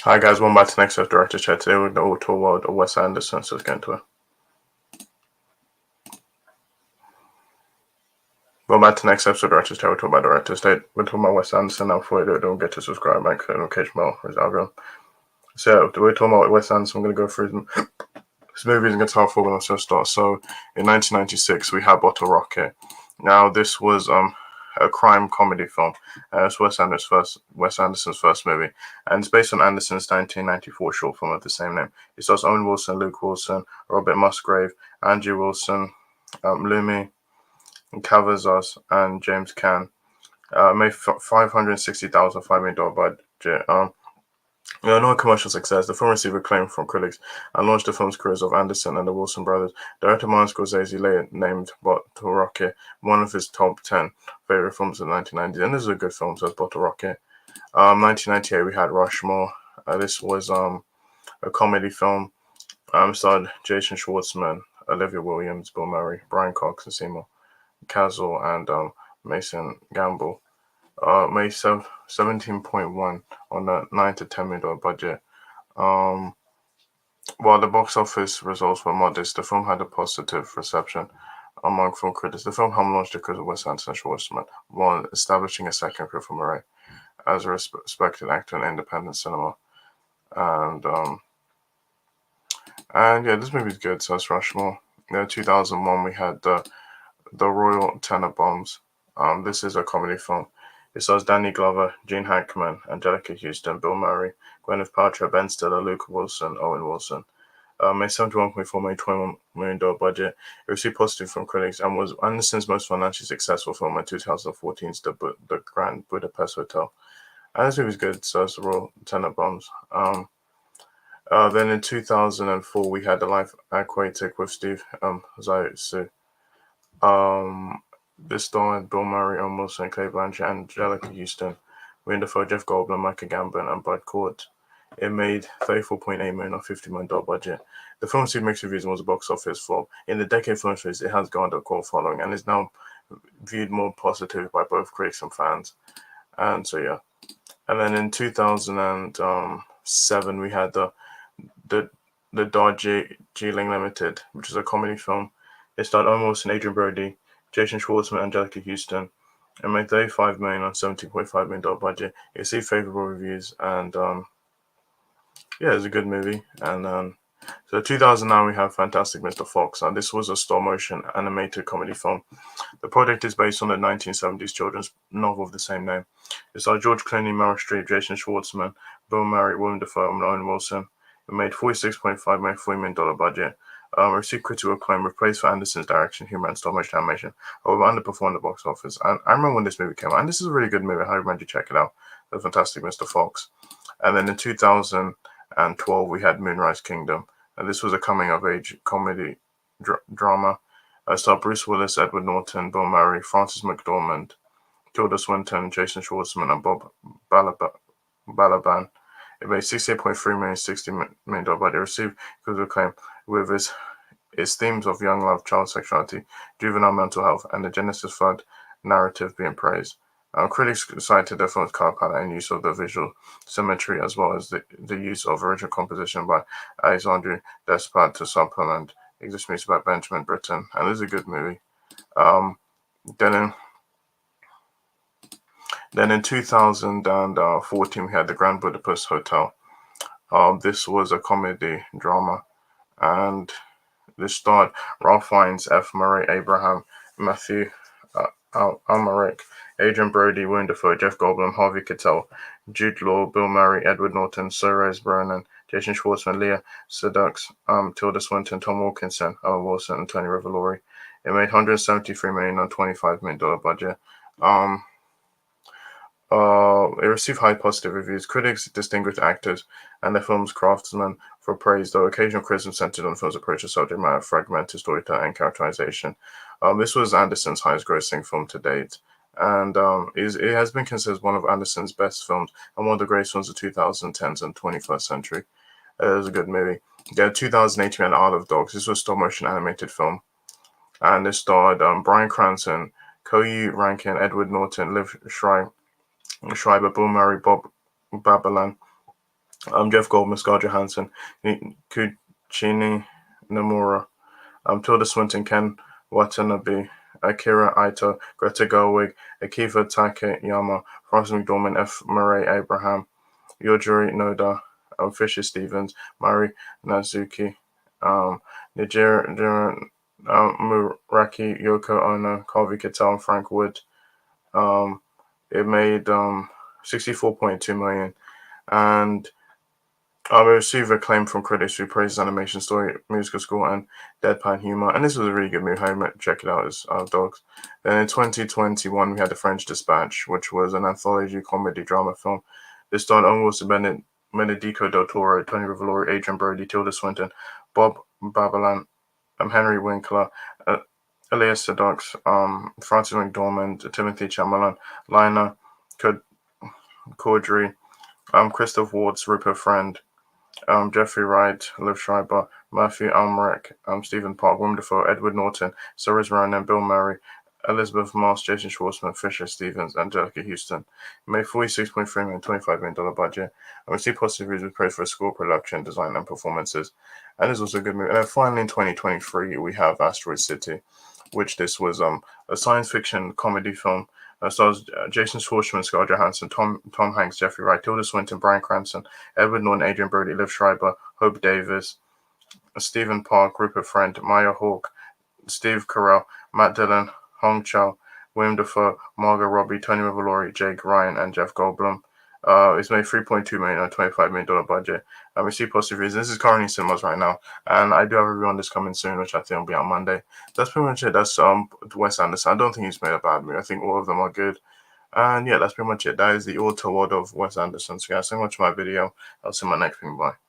Hi guys, welcome back to the next episode of Director's Chat. Today we're in the Auteur world of Wes Anderson, so let's get into it. Welcome back to the next episode of Director's Chat. We're talking about Director's Date. We're talking about Wes Anderson. Now before we do it, don't forget to subscribe and click the notification bell for his algorithm. So we're talking about Wes Anderson. I'm going to go through his movies and guitar for when I first start. So in 1996 we had Bottle Rocket. Now this was a crime comedy film. It's Wes Anderson's first movie, and it's based on Anderson's 1994 short film of the same name. It stars Owen Wilson, Luke Wilson, Robert Musgrave, Andrew Wilson, Lumi Cavazos, and James Caan. Made $560,000 $5 million budget. No commercial success, the film received acclaim from critics and launched the film's careers of Anderson and the Wilson brothers. Director Martin Scorsese later named Bottle Rocket one of his top 10 favorite films of the 1990s, and this is a good film, so it's Bottle Rocket. 1998 we had Rushmore. This was a comedy film. Starred Jason Schwartzman, Olivia Williams, Bill Murray, Brian Cox, and Seymour Cassel, and Mason Gamble. Made 17.1 on a $9 to $10 million budget. While the box office results were modest, the film had a positive reception among film critics. The film helped launch the careers of Wes Anderson and Schwartzman, while establishing a second career for Murray as a respected actor in independent cinema. And yeah, this movie's good. So it's Rushmore. In 2001, we had the Royal Tenenbaums. This is a comedy film. It stars Danny Glover, Gene Hackman, Angelica Houston, Bill Murray, Gwyneth Paltrow, Ben Stiller, Luke Wilson, Owen Wilson. Made $71.4 million, $21 million budget. It received positive from critics and was Anderson's most financially successful film in 2014's The Grand Budapest Hotel. And this movie was good, so it's the Royal Tenenbaums. Then in 2004, we had The Life Aquatic with Steve Zissou. This starred Bill Murray, Owen Wilson, Cate Blanchett, Angelica Houston, Willem Dafoe, Jeff Goldblum, Michael Gambon, and Bud Cort. It made $34.8 million on $50 million budget. The film received mixed reviews and was a box office flop. In the decade film phase, it has garnered a cult following and is now viewed more positively by both critics and fans. And so yeah. And then in 2007, we had the Darjeeling Limited, which is a comedy film. It starred Owen Wilson, Adrian Brody, Jason Schwartzman, Angelica Houston, and made $35 million on $17.5 million budget. It received favorable reviews, and yeah, it's a good movie. And so 2009 we have Fantastic Mr. Fox. This was a stop-motion animated comedy film. The project is based on the 1970s children's novel of the same name. It starred George Clooney, Meryl Streep, Jason Schwartzman, Bill Murray, Willem Dafoe, and Owen Wilson. It made $46.5 million, $40 million budget. Received critical acclaim with praise for Anderson's direction, humor, and stop-motion animation. However, underperformed the box office. And I remember when this movie came out, and this is a really good movie. I highly recommend you check it out. The Fantastic Mr. Fox. And then in 2012, we had Moonrise Kingdom. And this was a coming-of-age comedy drama. Starred Bruce Willis, Edward Norton, Bill Murray, Frances McDormand, Tilda Swinton, Jason Schwartzman, and Bob Balaban. It made $68.3 million, $60 million budget. It received critical acclaim with its themes of young love, child sexuality, juvenile mental health, and the Genesis flood narrative being praised. Critics cited the film's color palette and use of the visual symmetry, as well as the use of original composition by Alexandre Desplat to supplement existing music by Benjamin Britten. And this is a good movie. Then in 2014, we had The Grand Budapest Hotel. This was a comedy drama, and this starred Ralph Fiennes, F. Murray Abraham, Matthew Almeric, Adrian Brody, Willem Dafoe, Jeff Goldblum, Harvey Keitel, Jude Law, Bill Murray, Edward Norton, Saoirse Ronan, Jason Schwartzman, Leah Sedux, Tilda Swinton, Tom Wilkinson, Owen Wilson, and Tony Revolori. It made $173 million on $25 million budget. It received high positive reviews. Critics distinguished actors and the film's craftsmen for praise, though occasional criticism centered on the film's approach to subject matter, fragmented storytelling, and characterization. This was Anderson's highest-grossing film to date, and it has been considered one of Anderson's best films and one of the greatest films of 2010s and 21st century. It was a good movie. Yeah, 2018 we had Isle of Dogs. This was a stop-motion animated film, and it starred Bryan Cranston, Koyu Rankin, Edward Norton, Liv Schreiber, Bill Murray, Bob Balaban, Jeff Goldblum, Scarlett Johansson, Kuchini Nomura, Tilda Swinton, Ken Watanabe, Akira Ito, Greta Gerwig, Akiva Takeyama, Frances McDormand, F. Murray Abraham, Yojiri Noda, Fisher Stevens, Mari Nazuki, Nigeria, Muraki, Yoko Ono, Harvey Keitel, and Frank Wood. It made 64.2 million, and it received acclaim from critics who praised animation, story, musical score, and deadpan humor. And this was a really good movie. I check it out as dogs. Then in 2021, we had The French Dispatch, which was an anthology comedy drama film. This starred Almost Benedico del Toro, Tony Revolori, Adrian Brody, Tilda Swinton, Bob Balaban, Henry Winkler, Elias Sadox, Francis McDormand, Timothy Chalamet, Lina Caudry, Christoph Waltz, Rupert Friend, Jeffrey Wright, Liv Schreiber, Matthew Almrich, Stephen Park, Willem Dafoe, Edward Norton, Saoirse Ronan, Bill Murray, Elizabeth Moss, Jason Schwartzman, Fisher Stevens, Angelica Houston. It made $46.3 million, $25 million budget. And we see positive reviews with praise for score, production, design, and performances. And it's also a good movie. And then finally in 2023, we have Asteroid City, which this was a science fiction comedy film. Stars Jason Schwartzman, Scarlett Johansson, Tom Hanks, Jeffrey Wright, Tilda Swinton, Bryan Cranston, Edward Norton, Adrian Brody, Liv Schreiber, Hope Davis, Stephen Park, Rupert Friend, Maya Hawke, Steve Carell, Matt Dillon, Hong Chow, Willem Dafoe, Margot Robbie, Tony Revolori, Jake Ryan, and Jeff Goldblum. It's made $3.2 million on a $25 million budget. We see positive reviews. This is currently in cinemas right now, and I do have a review on this coming soon, which I think will be on Monday. That's pretty much it. That's Wes Anderson. I don't think he's made a bad movie. I think all of them are good. And yeah, that's pretty much it. That is the Auteur world of Wes Anderson. So guys, thank you much for my video. I'll see you in my next video. Bye.